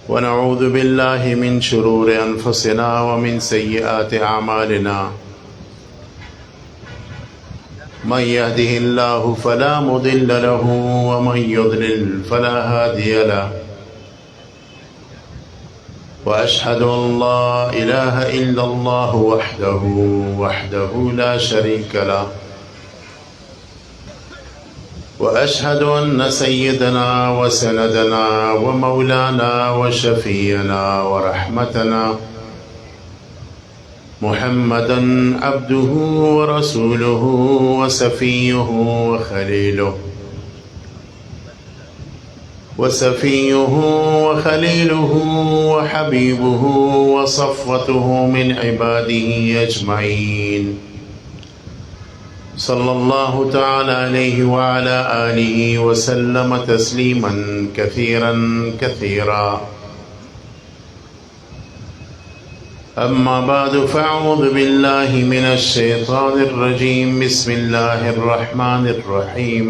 ونعوذ بالله من شرور أنفسنا ومن سيئات أعمالنا من يهده الله فلا مضل له ومن يضلل فلا هادي له وأشهد أن لا إله إلا الله وحده لا شريك له وأشهد أن سيدنا وسندنا ومولانا وشفينا ورحمتنا محمدا عبده ورسوله وصفيه وخليله وحبيبه وصفوته من عباده أجمعين صلى الله تعالى عليه وعلى آله وسلم تسليما كثيرا أما بعد فأعوذ بالله من الشيطان الرجيم بسم الله الرحمن الرحيم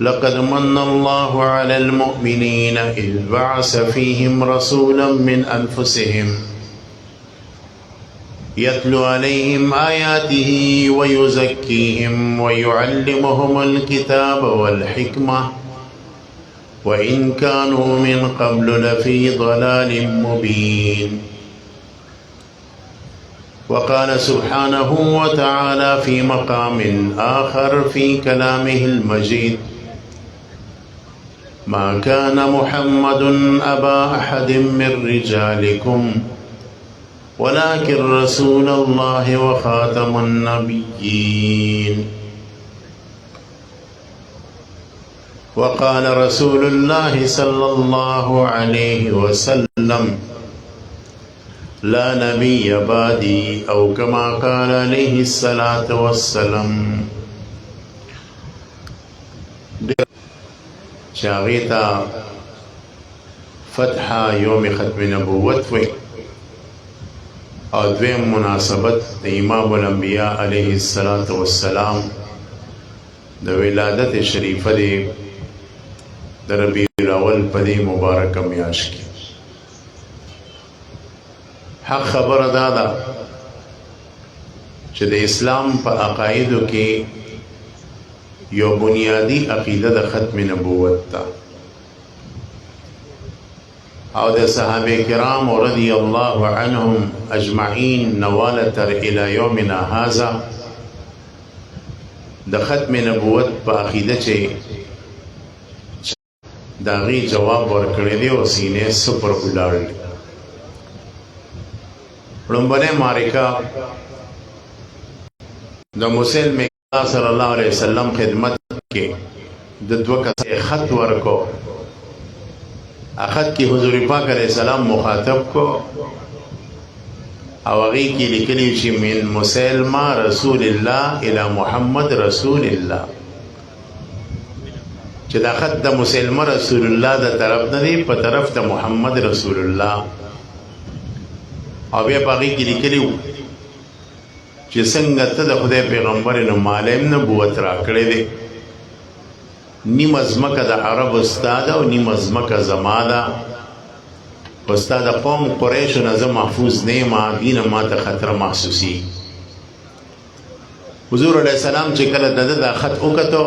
لقد من الله على المؤمنين إذ بعث فيهم رسولا من أنفسهم يتلو عليهم آياته ويزكيهم ويعلمهم الكتاب والحكمة وإن كانوا من قبل لفي ضلال مبين. وقال سبحانه وتعالى في مقام آخر في كلامه المجيد ما كان محمد أبا أحد من رجالكم ولكن رسول الله وخاتم النبيين. وقال رسول الله صلى الله عليه وسلم لا نبي بعدي أو كما قال عليه الصلاة والسلام. شاغيتا فتح يوم ختم نبوت وی اور دویم مناسبت امام الانبیاء علیہ الصلاة والسلام د ولادت شریفه دی د ربیع الاول په دې مبارکه میاشت کې. حق خبره دا ده چې د اسلام په عقایدو کې یو بنیادی عقیده د ختم نبوت ده او د صحابه کرام رضی الله عنهم اجمعین نواله تر الى یومنا هذا د ختم نبوت په عقیده چې داغي جواب ورکړی دی او سینې سپر ولاړ دي. لومبنه معرکه د مسلم صلی الله علیه وسلم خدمت کې د دوه کسه خط ورکو. اخذ کی حضور پاک علیہ السلام مخاطب کو او هغه کې لیکلی چې من مسلمه رسول الله الى محمد رسول الله چې دا خط د مسلمه رسول الله د طرف نه دی په طرف د محمد رسول الله. او بیا هغه کې لیکلی چې څنګه ته د خدای پیغمبر نو مالم نبوت راکړې دی نیم ازمکه د عرب استاد او نیم ازمکه زما ده استاد قوم قریش نه محفوظ نه ما دین ما ته خطر محسوسی. حضور علیہ السلام چې کله د خط وکړو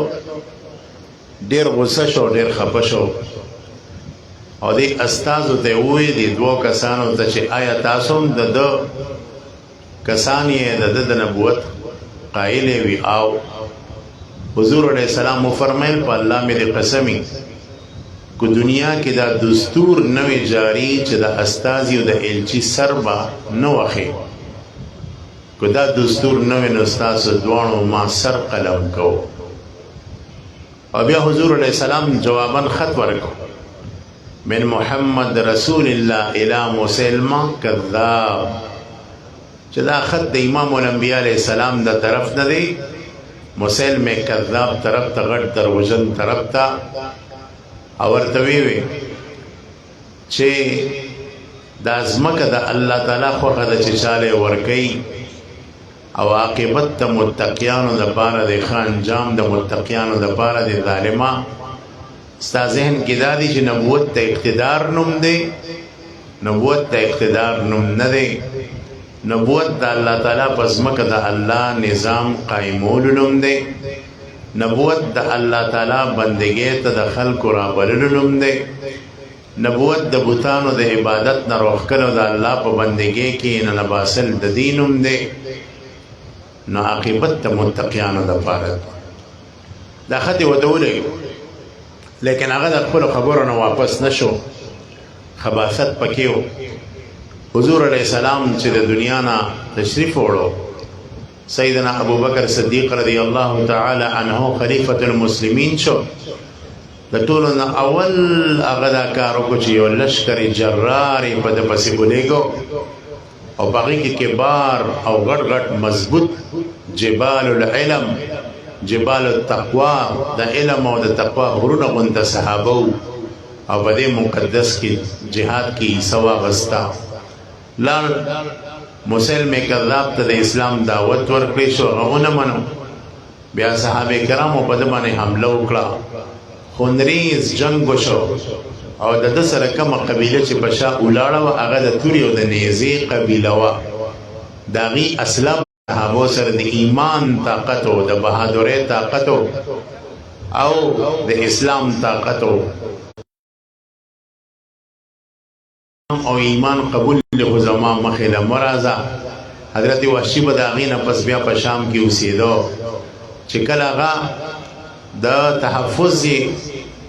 ډیر غصه شو ډیر خپه شو او دې استادو ته وې دي دوه کسانو ته چې آیا تاسو د کسان یې د نبوت قائل وي او حضور علیہ السلام فرمایل په الله مې قسمی کو دنیا کې دا دستور نوې جاری چې د استازي او د الچی سربا نو اخی کو دا دستور نوې نو استاد دوانو ما سر قلم کو. او بیا حضور علیہ السلام جوابا خط ورکو من محمد رسول الله الى مسلمه کذاب چې دا خط د امام الانبیاء علیہ السلام د طرف نه دی مسلم کذاب طرف ته غټ دروژن طرف ته او ورته وی چې د ازمکه د الله تعالی خوخه د چاله ورکی او عاقبت د متقیانو د پاره د خان جام د متقیانو د پاره د ظالما ستا ذهن کې دا دی چې نبوت ته اقتدار نوم دی؟ نبوت ته اقتدار نوم نه دی. نبوت د الله تعالی په ځمکه د الله نظام قایمولو نوم دی. نبوت د الله تعالی بندګۍ ته د خلکو رابللو نوم دی. نبوت د بوتانو د عبادت نه روښکلو د الله په بندګۍ کې ننباسل د دې نوم دی. نو عاقبت د متقیانو دپاره دا خط یې ورته ولګو، لیکن هغه د خپلو خبرو نه واپس نه شو. خباثت پکې و. حضور علیه السلام چې د دنیا نه تشریف وړو، سیدنا ابو بکر صدیق رضی الله تعالی عنه خلیفۃ المسلمین شو. د ټولو نه اول هغه دا کار وکړو چې یو لشکر جرار یې په ده پسې ولېږو او په هغې کې کبار او غټ غټ مضبوط جبال العلم، جبال التقوا، د علم او د تقوا غرونه غونته صحابه او په دې مقدس کې جهاد کې حصه واخسته. لاړ مسلم کذاب ته د اسلام دعوت ورکړی شو، هغه ونه منو. بیا صحابه کرامو په ده باندې حمله وکړه، خونریز جنګ وشو او د ده سره کومه قبیله چې په شا ولاړه وه هغه د تورې او د نیزې قبیله وه. د هغې اسلام صحابو سره د ایمان طاقت و، د بهادرۍ طاقت و او د اسلام طاقت و او ایمان قبول له زما مخې له مرازه. حضرت وحشي به د هغې نه پس بیا په شام کې اوسېدو چې کله هغه د تحفظ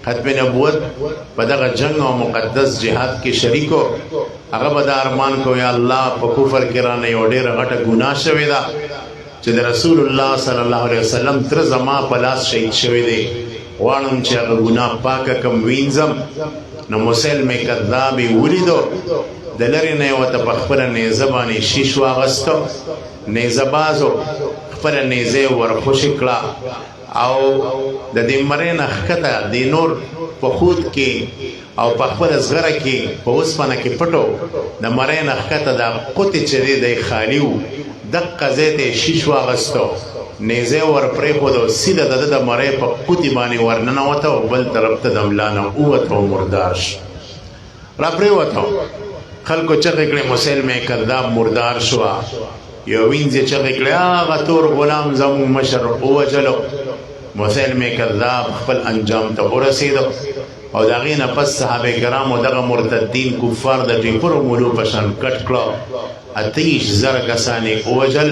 ختم نبوت په دغه جنگ او مقدس جهاد کې شریکو، هغه به دا ارمان کو یا الله په کفر کې رانه یو ډېره غټه ګناه شوې ده چې د رسول الله صلی الله علیه وسلم تر زما په لاس شهید شوی دی، غواړم چې هغه ګناه پاکه کم وینځم. نو مسلم کذاب یې ولیدو، د لرې نه یې ورته په خپله نیزه باندې شیش واغستو، نیزه بازو خپله نیزه یې ورخوشې کړه او د دې مرۍ نه ښکته د نور په خود کې او په خپله زغره کې په اوسپنه کې پټو د مرۍ نه ښکته دا قوتې چې دی دی خالي و، دقه ځای ته یې شیش واغستو، نیزه ور پرېښودو، سیده د ده د مرۍ په قوتې باندې ورننوته او بل طرف ته د ملا نه ووته او مردار شو. را پرېوته، خلکو چغې کړې مسلم کذاب مردار شوه. یو وینځ یې چغې کړې هغه تور غلام زموږ مشر ووجلو. مسلم کذاب خپل انجام ته ورسېدو او د هغې نه پس صحابه کرامو دغه مرتدین کفار د ټیپرو مولو په شان کټ کړه، 28,000 کسان یې ووژل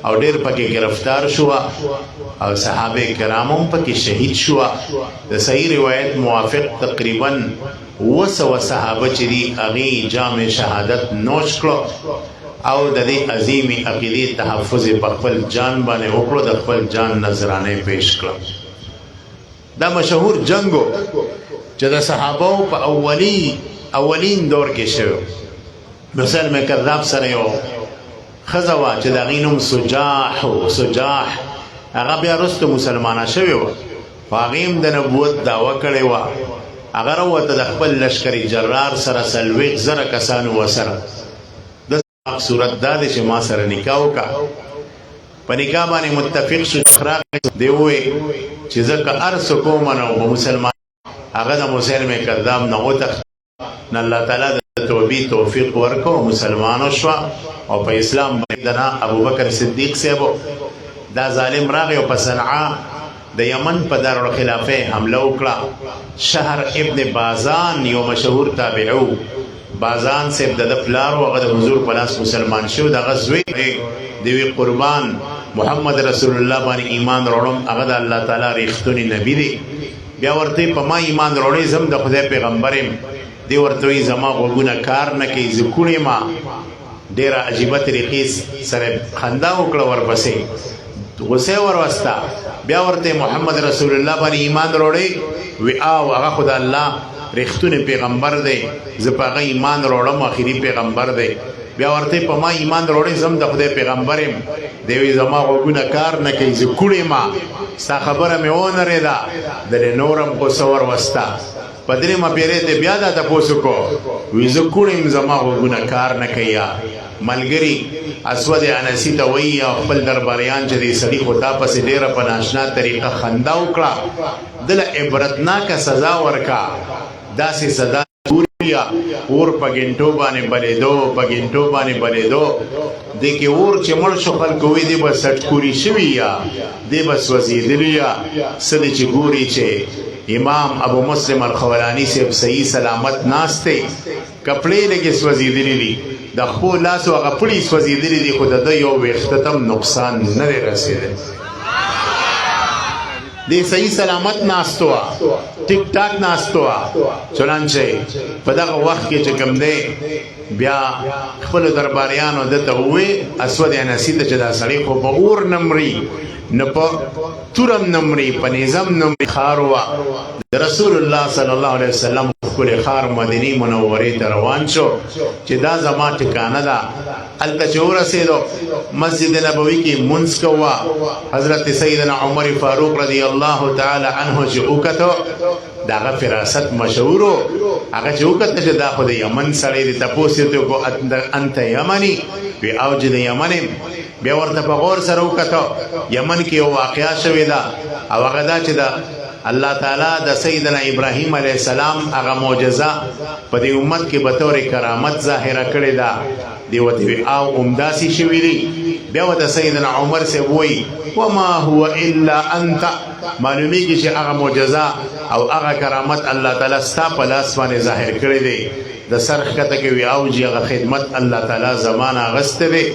او ډېر پکې گرفتار شوه او صحابه کرام هم پکې شهید شوه. د صحیح روایت موافق تقریبا 200 صحابه چې دي هغې جام شهادت نوش کړو او د دې عظیمې عقیدې تحفظ په خپل جان باندې وکړو، د خپل جان نذرانه پیش کړه. دا مشهور جنګو چې د صحابو په اولین دور کې شوی. مسلم کذاب سره یو ښځه وه چې د هغې نوم سجاح، هغه بیا وروسته مسلمانه شوې وه، خو هغې هم د نبوت دعوه کړې وه. هغه راووته د خپل لشکر جرار سره 40,000 کسانو ورسره. صورت دا دی چې ما سره نکاح وکړه، په نکاح باندې متفق شو. دی وویل چې زه که هر څه کوم نو به مسلمان. هغه د مسلم کذاب نه وتښتېد، نه الله تعالی د توبې توفیق ورکړو، مسلمانو شوه او په اسلام باندې ابوبکر صدیق صاحب دا ظالم راغی او په صنعا د یمن په دارالخلافه حمله وکړه. شهر ابن بازان یو مشهور تابعو، بازان صاحب د پلار او هغه د حضور په لاس مسلمان شو. دغه زوی دی قربان محمد رسول الله باندې ایمان وروړم، هغه د الله تعالی ریښتونی نبی دی. بیا ورته په ما ایمان وروړی، زم د خدای پیغمبر یم. دی ورته وایي زما غوږونه کار نه کوي، زه کوڼ یم. ډېره عجیبه طریقې سره خندا وکړه، ورپسې غصه وروسته. بیا ورته محمد رسول الله باندې ایمان وروړی، وی او هغه خو د الله ریښتونی پیغمبر دی، زه په هغه ایمان وروړم، آخري پیغمبر دی. بیا ورته په ما ایمان وروړی، زم د خدای پیغمبر یم. دی وایي زما غوږونه کار نه کوي، زه کوڼ یم، ستا خبره مې ونرېده. د نورم غصه وروسته په درېیمه پیرې ته بیا دا تپوس وکړو وایي زه کوڼ یم زما غوږونه کار نه کوي ملګري اسود انسی ته وایي او خپل درباریان چې دې سړي خو تا پسې ډېره په ناشنا طریقه خندا وکړه دله عبرتناکه سزا ورکا داسې سزا اور په ګنټو باندې بلېدو دې کې اور چې مړ شو خلکو وایي دی به سټکوري شوي یا دی به سوځېدلي یا څه دی چې ګوري چې امام ابو مسلم الخولاني صاحب صحیح سلامت ناست دی کپړې لږې سوځېدلي دي د خپل لاسو هغه پړي سوځېدلي دي خو د ده یو ویښته ته نقصان نه دی رسېدلی دی صحیح سلامت ناستو ټیک ټاک ناستو چنانچه په دغه وخت کې چې کوم دی بیا خپلو درباریانو دته ووې اسود انسي ته چې دا سړی خو په اور نه مري نه په تورم نه مري په نظام نه مري ښار وه د رسول الله صلی الله علیه وسلم ښکلی ښار مدینې منورې ته روان شو چې دا زما ټکانه ده هلته چې ورسېدو مسجد نبوي کې مونځ کوه حضرت سیدنا عمر فاروق رضی الله تعالی عنه چې وکتو د هغه فراست مشهور و هغه چې وکته چې دا خو د یمن سړی دی تپوس یې ته وکړو انت یمني وی او چې د یمن یم بیا ورته په غور سره وکتو یمن کې یو واقعه شوې ده او هغه دا چې د الله تعالی د سیدنا ابراهیم علیه السلام هغه معجزه په دې امت کې به طور کرامت ظاهره کړې ده دی ورته وی او همداسې شوي دي بیا ورته سیدنا عمر صاحب وایي وما هو الا انت معلومیږي چې هغه معجزه او هغه کرامت الله تعالی ستا په لاس باندې ظاهر کړی دی د سر ښکته کې وي او چې هغه خدمت الله تعالی زمانه اغستی دی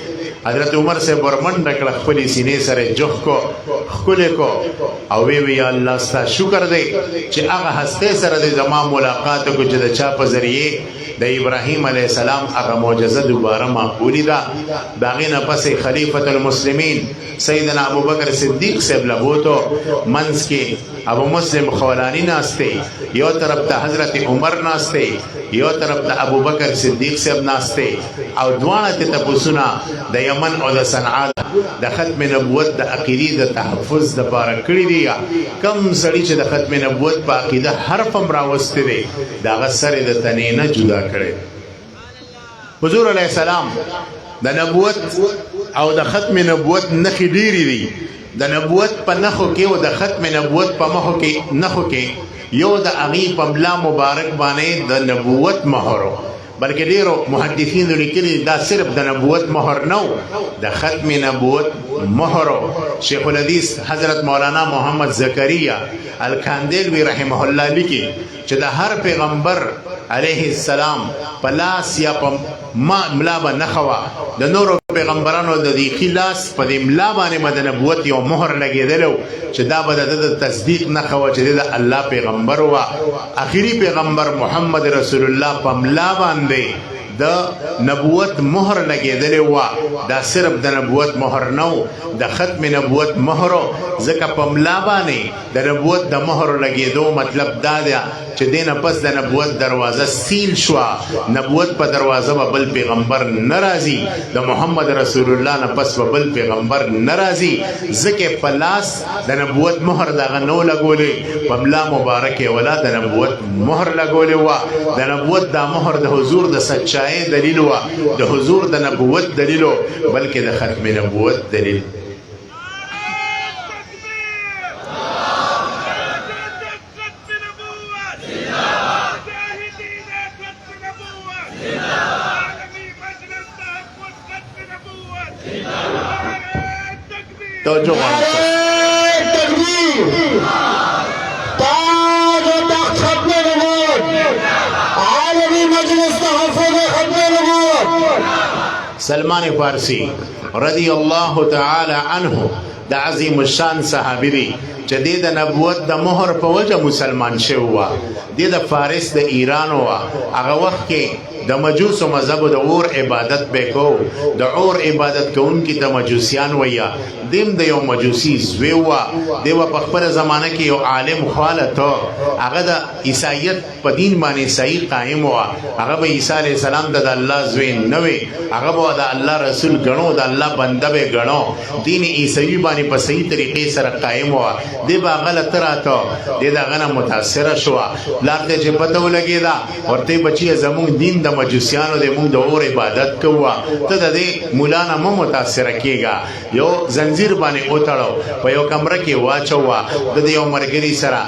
حضرت عمر صاحب ورمنډه کړه خپلې سینې سره جوخ کو ښکلی کو او وی یا الله ستا شکر دی چې هغه هستۍ سره د زما ملاقات وکړو چې د چا په ذریعې د ابراهیم علیه السلام هغه معجزه دوباره معقولي ده د هغې نه پسې خلیفة المسلمین سیدنا ابوبکر صدیق صاحب لبوتو منځ کې ابو مسلم خولاني ناست دی یو طرف ته حضرت عمر ناست دی یو طرف ته ابوبکر صدیق صاحب ناست دی او دواړه ته تپوسونه د یمن او د صنعا د ختم نبوت د عقیدې د تحفظ دپاره کړي دي کم سړي چې د ختم نبوت په عقیده حرف هم راوستی دی د هغه سر یې د تنې نه جدا کړی حضور علیه السلام د نبوت او د ختم نبوت نښې ډېرې دي د نبوت په نښو کې او د ختم نبوت په نښو کې یو د هغې په ملا مبارک باندې د نبوت مهر بلکې ډېرو محدثینو لیکلي دا صرف د نبوت مهر نه د ختم نبوت مهر شیخ الحدیث حضرت مولانا محمد زکریا الکاندیلوی رحمه الله لیکي چې د هر پیغمبر علیه السلام په لاس یا په ملا به نښه وه د نورو پیغمبرانو د دې لاس په دې ملا باندې به د نبوت یو مهر لګېدلی و چې دا به د ده د تصدیق نښه وه چې د الله پیغمبر وه اخري پیغمبر محمد رسول الله په ملا باندې د نبوت مهر لګېدلی وه دا صرف د نبوت مهر نه و د ختم نبوت مهر ځکه په ملا باندې د نبوت د مهر لګېدو مطلب دا دی چې دې نه پس د نبوت دروازه سیل شوه نبوت په دروازه به بل پیغمبر نه راځي د محمد رسول الله نه پس به بل پیغمبر نه راځي ځکه په لاس د نبوت مهر دغه نه و لګولی په ملا مبارک یې ولا د نبوت مهر لګولی وه د نبوت دا مهر د حضور د سچایۍ دلیل وه د حضور د نبوت دلیل و بلکې د ختم نبوت دلیل توجه غواړم سلمان فارسی رضی الله تعالی عنه د عظیم الشان صحابي دی چې د نبوت د مهر په وجه مسلمان شوی و د فارس د ایران و هغه وخت کې د مجوسو مذهب د اور عبادت به کو د اور عبادت کوونکي ته مجوسیان ویا دیم د یو مجوسی زوی و دی په خپل زمانه کې یو عالم خواله ته هغه د عیسایت په دین باندې صحیح قائم و هغه به عیسی علیه السلام د الله زوی نه وي هغه به د الله رسول ګڼو د الله بنده به ګڼو دین عیسوي باندې باندې په صحیح طریقې سره قائم وه دی به غلط راته دی د هغه نه متاثره شوه پلار ته چې پته ولګېده ورته بچیه زمونږ دین د مجوسیانو دی موږ د اور عبادت کوو ته د دې مولا نه مه متاثره کېږه یو زنځیر باندې وتړو په یو کمره کې واچوه د دې یو ملګري سره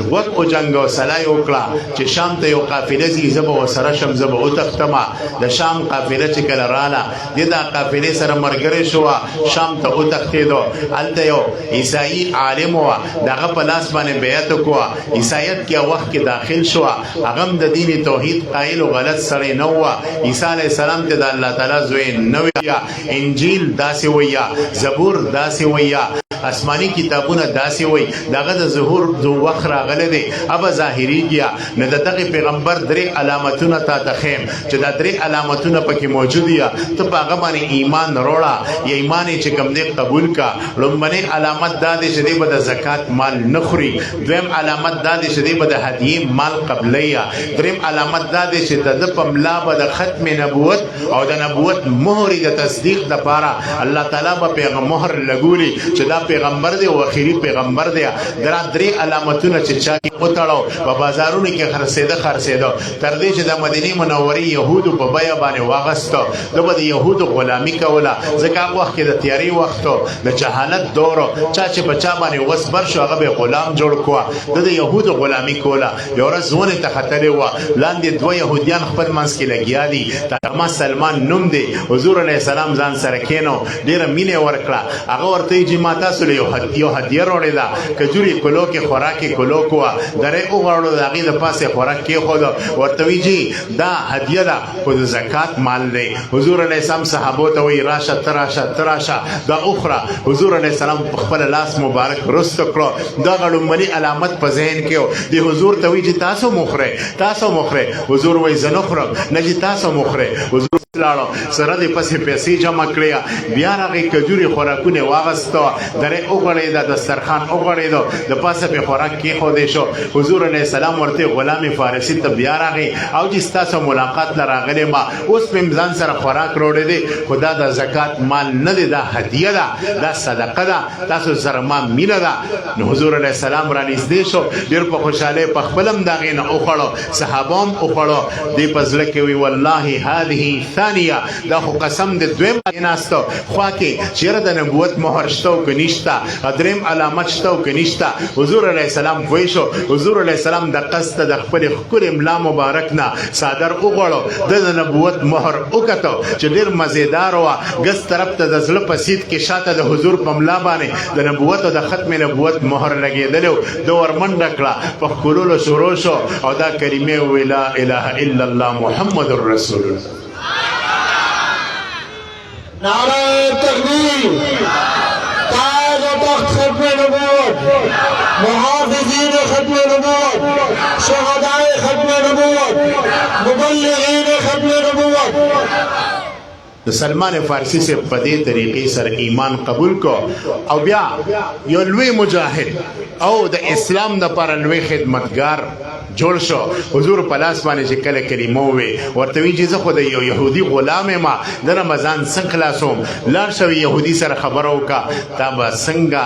غوږ وجنګو سلا یې وکړه چې شام ته یو قافله ځي زه به ورسره شم زه به وتښتمه د شام قافله چې کله راله دې دا قافلې سره ملګری شوه شام ته وتښتېدو هلته یو عیسایي عالم وه د هغه په لاس باندې بیعت وکړه عیسایت کې وخت کې داخل شوه هغه هم د دین توحید قایل و غلط سړی نه وه عیسی علیه السلام ته د الله تعالی زوی نه ویه انجیل داسې ویه زبور داسې ویه آسمانی کتابونه داسې وي دغه د ظهور دو وخت راغلی دی ابه ظاهریږي نه د دغه پیغمبر درې علامتونه تا ته ښیم چې دا درې علامتونه پکې موجود یا ته په هغه باندې ایمان وروړه یا ایمان چې کوم دی قبول کا لومبنۍ علامت دا دی چې دی به د زکات مال نه خوري دویم علامت دا دی چې دی به د هدیې مال قبلی دریم علامت دا دی چې د په ملا به د ختم نبوت او د نبوت مهر د تصدیق دپاره الله تعالی به پیغام مهر لګولي چې دا پیغمبر دی او اخیری پیغمبر دی درا درې علامتونه چې چا وتړو په بازارونو کې خرڅېده تر دې چې د مدینه منورې يهودو په بیا باندې واغسته د به يهودو غلامی کوله ځکه هغه وخت کې د تیاری وختو د جهالت دور چا چې بچا باندې وسبر شو هغه به غلام جوړ کوه د يهودو غلامی کوله یو ورځ ونه ته خطرې و لاندې دوه يهوديان خپل منځ کې لګیا دي ترما سلمان نوم دی حضور علیه السلام ځان سره کېنو ډیره مینه ورکړه هغه ورته چې ماته سره یو هدیه وروړې ده کجوري کلو کې خوراکي کلو کوه درې وغواړو د هغې د پاسه خوراک کېښود ورته وایي جي دا هدیه ده خو د زکات مال دی حضور علیه السلام صحابو ته وایي راشه ته راشه دا اخره حضور علیه السلام په خپل لاس مبارک رسته کړو دغه لومړني علامت په ذهن کې د حضور ته وایي چې تاسو مخرئ حضور وایي زه نه خورم نه چې تاسو مخرئ حضور لاړو سره د پسې پیسې جمع کړې بیا هغې کجوري خوراکونه واغسته درې وغوړېده دسترخوان وغوړېدو د پاسه پې خوراک کېښودی شو حضور علیه السلام ورته غلام فارسي ته بیا راغی او چې ستاسو ملاقات له راغلی ما اوس مې ځان سره خوراک راوړی دی خو دا د زکات مال نه دی دا هدیه ده دا صدقه ده تاسو سره ما مینه ده نو حضور علیه السلام رانږدې شو ډېر په خوشحالۍ په خپل هم د هغې نه وخوړو صحابه هم وخوړو دی په زړه کې وي والله هذه ثانیه دا خو قسم د دویم ناستو خوا کې چېرې د نبوت مهر شته او که نشته دریم علامت شته او که نشته حضور علیه السلام پوه شو حضور علیه السلام د قصد د خپل ښکلې ملا مبارک نه څادر وغوړو د نبوت مهر وکتو چې ډېر مزېدار وه ګس طرف ته د زړه په سید کې شاته د حضور په ملا باندې د نبوت او د ختم نبوت مهر لګېدلی و د ورمنډه کړه په ښکلولو شروع شو او دا کلمې وویې لا اله الا الله محمد رسول الله نعرہ تکبیر تاج و تخت ختم نبوت محافظین ختم نبوت شہدائے ختم نبوت مبلغین ختم نبوت د سلمان فارسی سے په دې طریقې سره ایمان قبول کو او بیا یو لوی مجاهد او د اسلام لپاره لوی خدمتګار جوړ شو حضور په لاس باندې چې کله کلمه ووې ورته وایي چې زه خو د یو یهودي غلام یم د رمضان څنګه خلاصوم لاړ شوی یهودي سره خبره وکړه تا به څنګه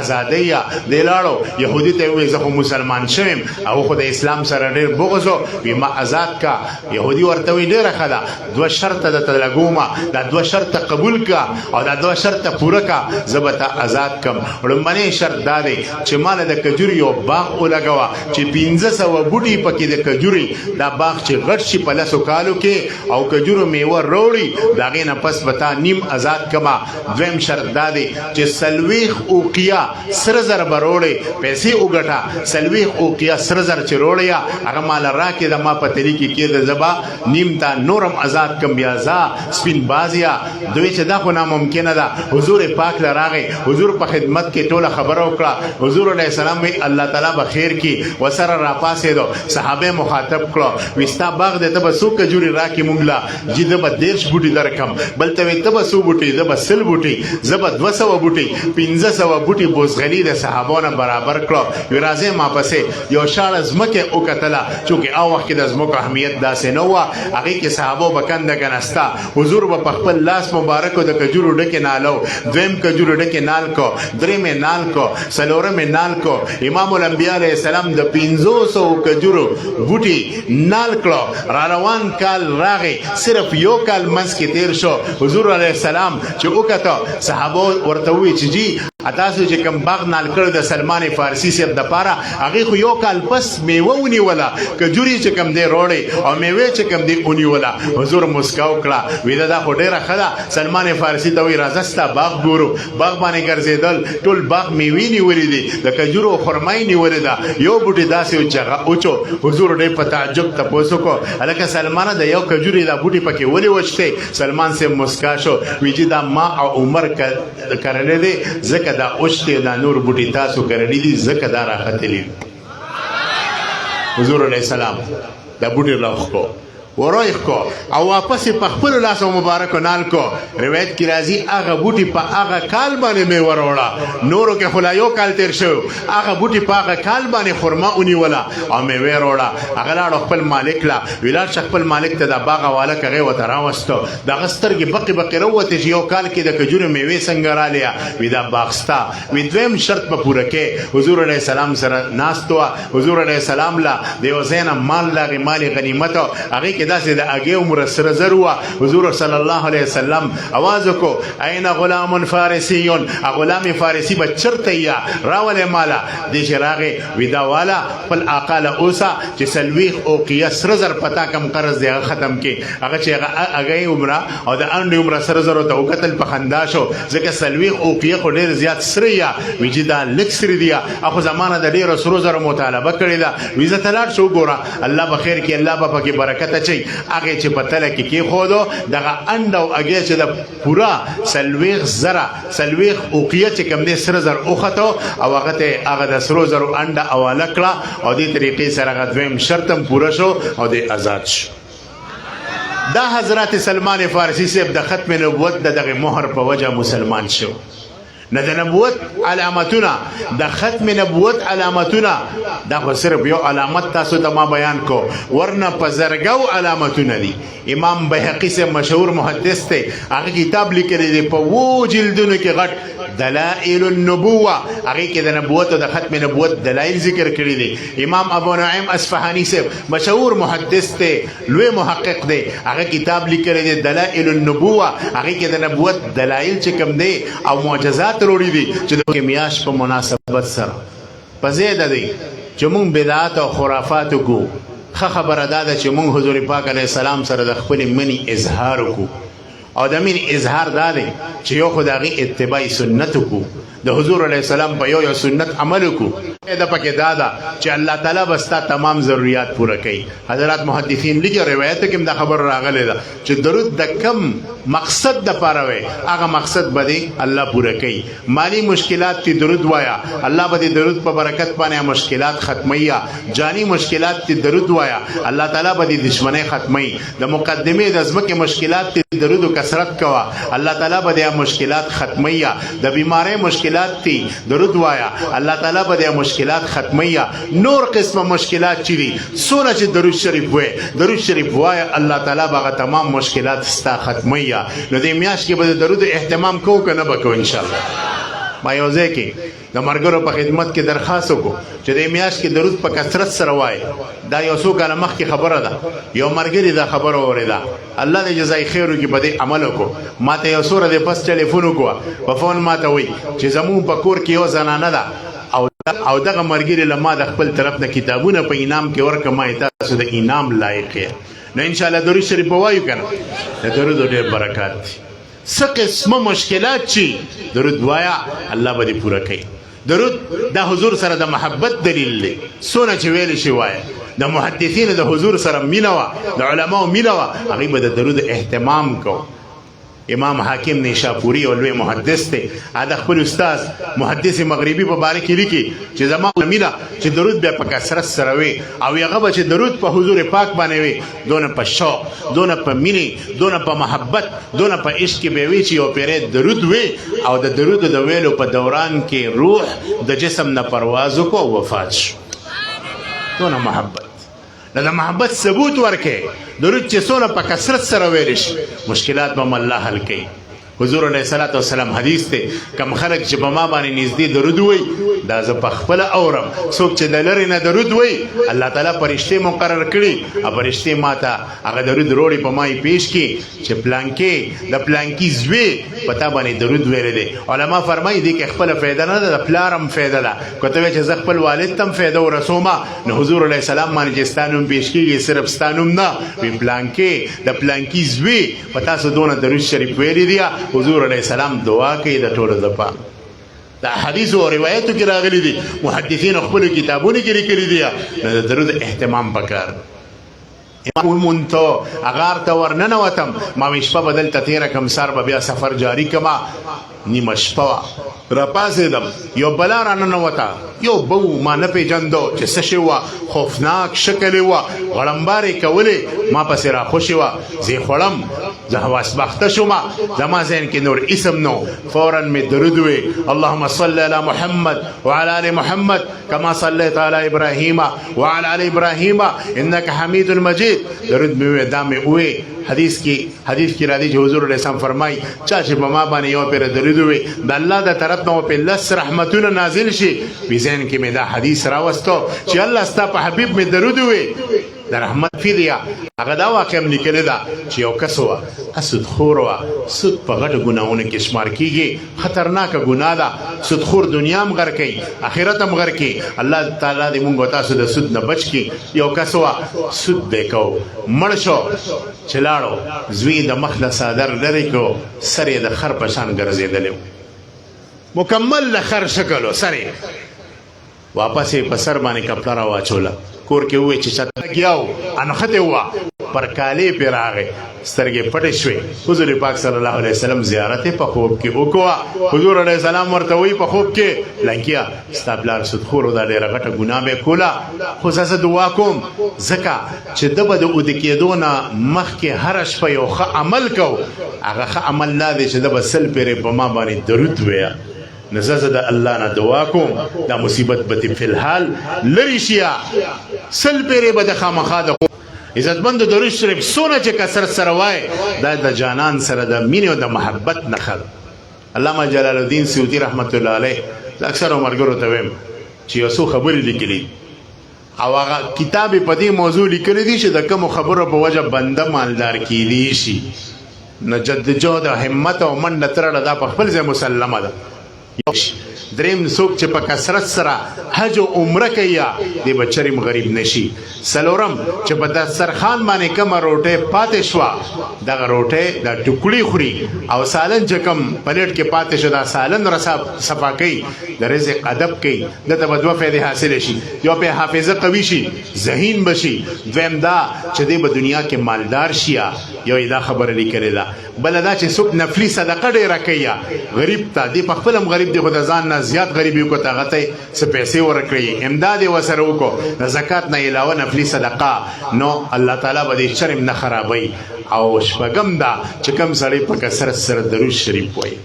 ازادۍ دی لاړو یهودي ته یې وویل زه خو مسلمان شویم او خو د اسلام سره ډېر بغض وي ما آزاد کا یهودي ورته وایي ډېره ښه ده دوه شرطه درته لګومه دا دوه شرطه قبول کا او دا دوه شرطه پوره کا زه به تا آزاد کم لومړنی شرط دا دی چې ماله د کجوري یو باغ ولګوه چې 1500 بوټي پکې د کجوري دا باغ چې غټ شي په لسو کالو کې او کجورو میوه راوړي د هغې نه پس به تا نیم آزاد کما دویم شرط دا دی چې څلوېښت اوقیه سره زر به راوړې پیسې وګټه څلوېښت اوقیه سره زر چې راوړې هغه ماله راکې د ما په تلي کې کېده زه به نیم تا نورم آزاد کم بیا ځه سپین بازیا دوی چې دا خو ناممکنه ده حضور پاک له راغی حضور په خدمت کې ټوله خبره وکړه حضور علیه السلام وی الله تعالی به خیر کړي وسره راپاسېدو صحابه مخاطب کړو وی ستا باغ دی ته به څو کجوري راکړې موږ له جي زه به 30 بوټي درکړم بل ته وی ته به څو بوټي زه به 100 بوټي زه به 200 بوټي 1500 بوټي بوزغلي د صحابو نه برابر کړو وی راځئ ما پسې یو شاړه ځمکې وکتله چونکې هغه وخت کې د ځمکو اهمیت داسې نه وه هغې کې صحابو به کنده ګنسته حضور به په خپل لاس مبارکو د کجورو ډکې نالو دویم کجورو ډکې نال کو درېم یې نال کو څلورم یې نال کو امام الانبیا علیه السلام د 500 کجورو بوټي نال کړو را روان کال راغی صرف یو کال منځ کې تیر شو حضور علیه السلام چې وکړه صحابه ورته وویل چې جی تاسو چې کوم باغ نال کړو د سلمان فارسی صاحب د پاره هغې خو یو کال پس میوه ونیوله کجوري چې کوم دی روړې او میوې چې کوم دی ونیوله حضور مسکا وکړه ویده دا خو ډېره ښه ده سلمان فارسي ته وایي راځه ستا باغ ګورو باغ باندې ګرځېدل ټول باغ میوې نیولې دي د کجورو خرمای نیولې ده یو بوټي داسې و چې هغه اوچو حضور ډېر په تعجب تپوس وکړو هلکه سلمانه د یو کجوري دا بوټي پکې ولې وچتې سلمان صاحب مسکا شو وایي چې دا ما او عمر کرلی دی ځکه دا اوچتې دا نور بوټي تاسو کرلی دي ځکه دا راختلی حضور علیه السلام دا بوټي راوخ کو ورویخ کو او واپس په خپل لاس مبارک نال کو روایت کی راځي هغه بوټي په هغه کال باندې مې وروړه نورو کې خلا یو کال تیر شو هغه بوټي په هغه کال باندې خرما ونیوله او مې وروړه هغه لاړ خپل مالک لا ویلار خپل مالک ته د باغ والا کغه وته راوستو د غسترګي بقي روته یو کال کې د کجورو میوه څنګه را لیا وی دا باغستا وی دویم شرط په پوره کې حضور علیه السلام سره ناستو حضور علیه السلام لا د وزین مال لا مال غنیمت هغه داسې د اگې عمر سره زر وه حضور صلی الله علیه وسلم اواز وکړو این غلام فارسی غلام فارسی به چرته یا راولې مالا دې چې راغې ویدا والا خپل آقا له اوسه چې څلوېښت اوقیه سره زر پتا کم قرض دی هغه ختم کړي هغه چې هغه اگې عمره او د انډې عمره سره زرو ته وکتل په خندا شو ځکه څلوېښت اوقیه خو ډېر زیات سره یا وی چې دا لږ سره دي اخو زمانه د ډېرو سرو زرو مطالبه کړې ده وی زه ته لاړ شو ګوره الله به خیر کړي الله به پکې برکت اچي هغه چې په تله کې کېښودو دغه انډ او هغې چې د پوره څلوېښت اوقیه چې کوم دی سره زر وختو او هغه ته هغه د سرو زرو انډه حواله کړه او دې طریقې سره هغه دویم شرط هم پوره شو او دی آزاد شو دا حضرت سلمان فارسی صاحب د ختم نبوت د دغه مهر په وجه مسلمان شو نه د نبوت علامتونه د ختم نبوت علامتونه دا خو صرف یو علامت تاسو ته ما بیان کو ورنه په زرګو علامتونه دي امام بیهقي سے مشهور محدث ته هغه کتاب لیکلی دی په وو جلدونو کې غټ دلائل النبوه هغه کې د نبوت او د ختم نبوت دلایل ذکر کړی دي امام ابو نعیم اصفهانی سے مشهور محدث ته لوی محقق دی هغه کتاب لیکلی دی دلائل النبوه هغه کې د نبوت دلایل چې کوم دی او معجزات وروړي دي چې د میاش په مناسبت سره په زید دی چې مونږ بدعات او خرافات کو خبره ده چې مونږ حضور پاک علیه السلام سره د خپل منی اظهار کو او د مين اظهار دادی چې یو خدای اتباع سنت کو د حضور علیه السلام په یو سنت عمل کو دا پکې دادا چې الله تعالی بستا تمام ضرورت پوره کوي حضرات محدثین لیکي روایت کې دا خبر راغلی ده چې درود د کم مقصد د پاره وي هغه مقصد به الله پوره کوي مالی مشکلات تی درود وایا الله به درود په برکت باندې مشکلات ختمیا جانی مشکلات تی درود وایا الله تعالی به دشمنی ختمي د مقدمه د ازمکه مشکلات تی درود او کثرت کوا الله تعالی به مشکلات ختمیا د بیماری مشکلات تی درود وایا الله تعالی به مشکلات ختمیا نور قسم مشکلات چي دي سونه چې درود شریف وای الله تعالی به تمام مشکلات ستا ختمیا نو دې میاش کې به درود اهتمام کو کنه بکو ان شاء الله ما یو ځکه د مرګرو په خدمت کې درخواست وکړو چې د میاش کې درود په کثرت سره وای دا یو څو کاله مخکې خبره ده یو مرګري دا خبره اوریدا الله دې جزای خیر وکړي په دې عمل وکړو ما ته یو سوره د پس ټلیفون وکړو په فون ما ته وای چې زمون په کور کې یو زنانه ده او دغه مرګري لما د خپل طرف نه کتابونه په انعام کې ورکړه ما تاسو د انعام لایق یې نو ان شاء الله درود شریف وایو کنه د درود ډېر برکات دي څه قسمه مشکلات چی درود وایا الله به دې پوره کوي درود د حضور سره د محبت دلیل دی سونه چې ویل شي وایا د محدثین د حضور سره مینوا د علماو مینوا هغه به د درود اهتمام کو امام حاکم نیشاپوری او لوی محدث ته دا خپل استاد محدث مغربي په باره کې لیکي چې زما مینا چې درود به په کثرت سره وي او هغه چې درود په حضور پاک باندې وي دونه په شوق دونه په مینې دونه په محبت دونه په عشق کې به وي چې یو پیره درود وي او د درود د ویلو په دوران کې روح د جسم نه پرواز کو وفات شو دونه محبت د محبت ثبوت ورکې درود چې څونه په کثرت سره ویل شي مشکلات به الله حل کوي حضور علیه الصلاۃ والسلام حدیث ته کم خلک چې په ما باندې نږدې درود وای دا زه په خپل اورم څوک چې د لرې نه درود وای الله تعالی فرشتې مقرر کړي او فرشتې ماته هغه درود وروړي په ما یې پیش کړي چې پلانکې د پلانکي زوی په تا باندې درود ویلی دی علما فرمایي دې کې خپله فایده نه ده د پلار هم فایده ده که ته وایې چې زه خپل والد ته هم فایده ورسومه نو حضور علیه السلام باندې چې ستا نوم پیش کېږي صرف ستا نوم نه وي پلانکې د پلانکي زوی په تاسو دونه درود شریف ویلی دی حضور علیه السلام دعا کوي د ټولو دپاره دا حدیث او روایتو کې راغلي دي محدثین خپلو کتابونو کې لیکلي دي نو د درود اهتمام پکار مونته اغار ته ورننوتم ما مې شپه به دلته تېره کړم سار به بیا سفر جاري کړمه نیمه شپه وه راپاڅېدم یو بلا راننوته یو بو ما نه پېژندو چې څه شی وه خوفناک شکل یې وه غړمبارې کولې ما پسې راخوشې وه زه یې خوړم زه حواسبخته شومه زما ذهن کې نور اسم نو فورا مې درود وی اللهم صل علی محمد وعلى ال محمد كما صليت على ابراهيم وعلى ال ابراهيم انك حميد مجيد درود مې وی دا مې وی حدیث کې راځي چې حضور علیه السلام فرمایي چا چې په ما باندې یو پېره درود وی د الله د طرف نه په لس رحمتونه نازل شي په ذهن کې مې دا حدیث راوستو چې الله ستا په حبیب مې درود وی د رحمت فدیه هغه دا واقع هم لیکلې ده چې یو کس وه سودخور وه سود په غټو ګناهونو کې شمار کېږي خطرناکه ګناه ده سودخور دنیا هم غر کوي آخرت هم غر کوي الله تعالی دې مونږ تاسو د سود نه بچ کړي یو کس وه سود به کوو مړ شو چې لاړو زوی د مخ له څادر لرې کړو سر یې د خر په شان ګرځېدلی و مکمل د خر شکل و سر یې واپس یې په سر باندې کپړه راواچوله کور کې ووی چې چته لګیاو انخته وه پر کالې پې راغی سترګې پټې شوې حضور پاک صلی الله علیه وسلم زیارت یې په خوب کې وکړه حضور علیه السلام ورته وایي په خوب کې لنګیا ستا پلار سودخور دا ډېره غټه ګناه به کوله خو زه دعا کوم ځکه چې ده به د اوده کېدو نه مخکې هره شپه یو ښه عمل کو هغه ښه عمل دا دی چې ده به سل پېرې په ما باندې درود ویه نو زه د الله نه دعا کوم دا مصیبت به دې فی الحال لرې شي سل پېرې به د خامخا د عزتمند درود شریف څونه چې کثرت سره وایي دا د جانان سره د مینې او د محبت نښه ده علامه جلال الدین سیوطي رحمت الله علیه د اکثرو ملګرو ته ویم چې یو څو خبرې لیکلي او هغه کتاب یې په دې موضوع لیکلی دي چې د کومو خبرو په وجه بنده مالدار کیدی شي نو جدوجهد او همت او منډه ترړه دا په خپل ځای مسلمه ده دریم څوک چې په کثرت سره حج او عمره کوي دی به چریم غریب نشي څلورم چې په دسترخوان باندې کومه روټۍ پاتې شوه دغه روټۍ دا ټوکړي خوري او سالن چې کوم پلیټ کې پاتې شو دا سالن صفا کوي د رزق ادب کوي دته به دوه فایدې حاصلې شي یو په حافظه قوي شي ذهین بشي دویم دا چې دی په دنیا کې مالدار شي یو دا خبره لیکلې ده بله دا چې څوک نفلي صدقه ډېره کوي غریب ته دی په خپل هم غریب دی خو د ځان نه زیات غریبي وکړو ته هغه ته څه پیسې ورکړي امداد یې ورسره وکړو د زکات نه علاوه نفلي صدقه نو الله تعالی به دې شرم نه خرابوي او شپږم دا چې کوم سړی په کثرت سره درود شریف وایي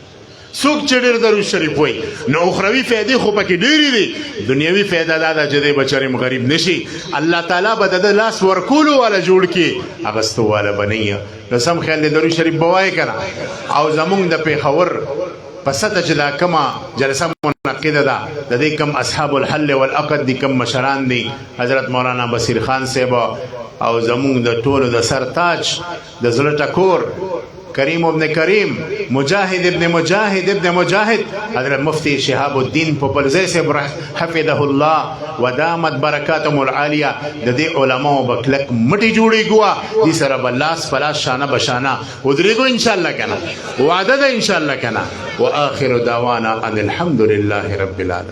څوک چې ډېر درود شریف وایي نو اخروي فایدې خو پکې ډېرې دي دنیوي فایده دا ده چې دی به چرم غریب نشي الله تعالی به د ده لاس ورکولو والا جوړ کړي اغستو والا به نه نو سم خیال دی درود شریف به وایي که نه او زمونږ د پېښور په سطح چې دا کومه جلسه منعقده ده د دې کوم اصحاب الحل والعقد دي کوم مشران دي حضرت مولانا بصیر خان صاحب او زمونږ د ټولو د سر تاج د زړه ټکور کریم ابن کریم مجاهد ابن مجاهد حضرت مفتی شهاب الدین پوپلزی صاحب حفظه الله ودامت برکاتهم العالیه د دې علماو به کلک مټې جوړېږو دې سره به لاس په لاس شانه بشانه ودرېږو انشاءالله که نه وعده ده انشاءالله که نه واخر دعوانا ان الحمد لله رب العالمين